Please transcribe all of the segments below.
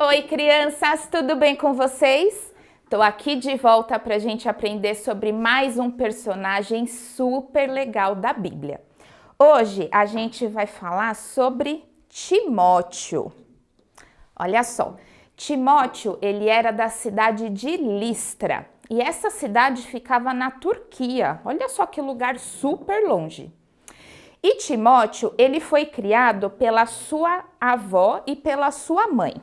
Oi, crianças, tudo bem com vocês? Tô aqui de volta para a gente aprender sobre mais um personagem super legal da Bíblia. Hoje a gente vai falar sobre Timóteo. Olha só, Timóteo, ele era da cidade de Listra e essa cidade ficava na Turquia. Olha só que lugar super longe. E Timóteo, ele foi criado pela sua avó e pela sua mãe.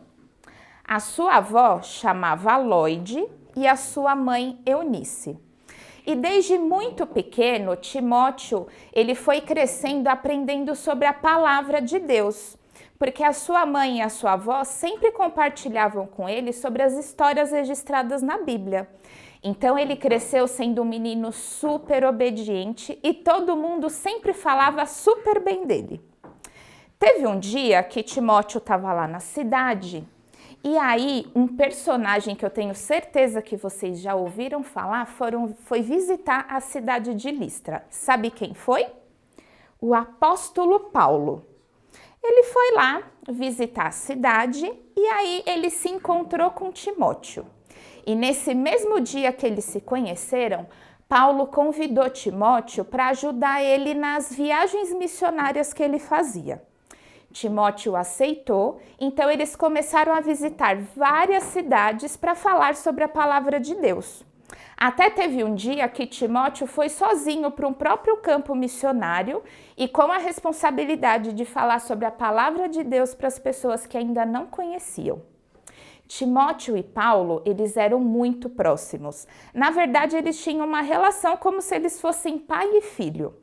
A sua avó chamava Lloyd e a sua mãe Eunice. E desde muito pequeno, Timóteo, ele foi crescendo aprendendo sobre a palavra de Deus, porque a sua mãe e a sua avó sempre compartilhavam com ele sobre as histórias registradas na Bíblia. Então ele cresceu sendo um menino super obediente e todo mundo sempre falava super bem dele. Teve um dia que Timóteo estava lá na cidade e aí um personagem que eu tenho certeza que vocês já ouviram falar foi visitar a cidade de Listra. Sabe quem foi? O apóstolo Paulo. Ele foi lá visitar a cidade e aí ele se encontrou com Timóteo. E nesse mesmo dia que eles se conheceram, Paulo convidou Timóteo para ajudar ele nas viagens missionárias que ele fazia. Timóteo aceitou, então eles começaram a visitar várias cidades para falar sobre a palavra de Deus. Até teve um dia que Timóteo foi sozinho para um próprio campo missionário e com a responsabilidade de falar sobre a palavra de Deus para as pessoas que ainda não conheciam. Timóteo e Paulo, eles eram muito próximos. Na verdade, eles tinham uma relação como se eles fossem pai e filho.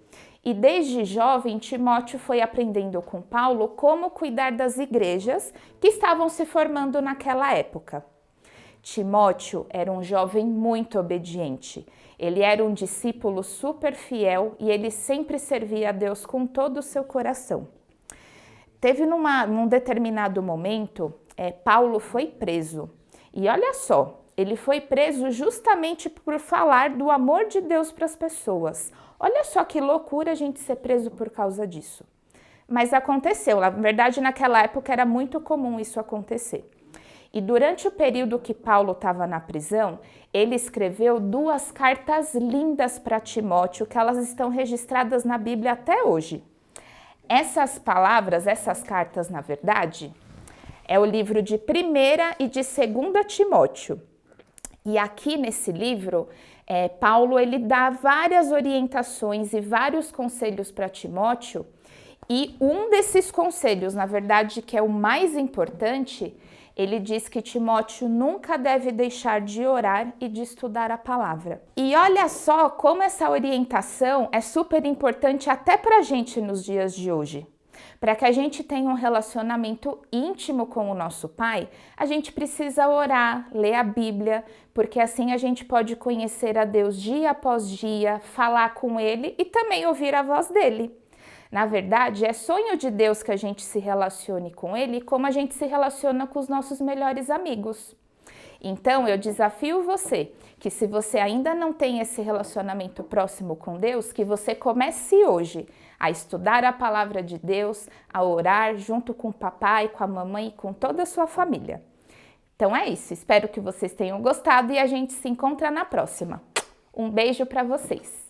E desde jovem, Timóteo foi aprendendo com Paulo como cuidar das igrejas que estavam se formando naquela época. Timóteo era um jovem muito obediente. Ele era um discípulo super fiel e ele sempre servia a Deus com todo o seu coração. Teve num determinado momento, Paulo foi preso. E olha só, ele foi preso justamente por falar do amor de Deus para as pessoas. Olha só que loucura a gente ser preso por causa disso. Mas aconteceu, na verdade naquela época era muito comum isso acontecer. E durante o período que Paulo estava na prisão, ele escreveu 2 cartas lindas para Timóteo, que elas estão registradas na Bíblia até hoje. Essas palavras, essas cartas, na verdade, é o livro de 1ª e de 2ª Timóteo. E aqui nesse livro, Paulo ele dá várias orientações e vários conselhos para Timóteo. E um desses conselhos, na verdade, que é o mais importante, ele diz que Timóteo nunca deve deixar de orar e de estudar a palavra. E olha só como essa orientação é super importante até para a gente nos dias de hoje. Para que a gente tenha um relacionamento íntimo com o nosso Pai, a gente precisa orar, ler a Bíblia, porque assim a gente pode conhecer a Deus dia após dia, falar com Ele e também ouvir a voz dEle. Na verdade, é sonho de Deus que a gente se relacione com Ele como a gente se relaciona com os nossos melhores amigos. Então, eu desafio você que se você ainda não tem esse relacionamento próximo com Deus, que você comece hoje a estudar a palavra de Deus, a orar junto com o papai, com a mamãe e com toda a sua família. Então é isso, espero que vocês tenham gostado e a gente se encontra na próxima. Um beijo para vocês!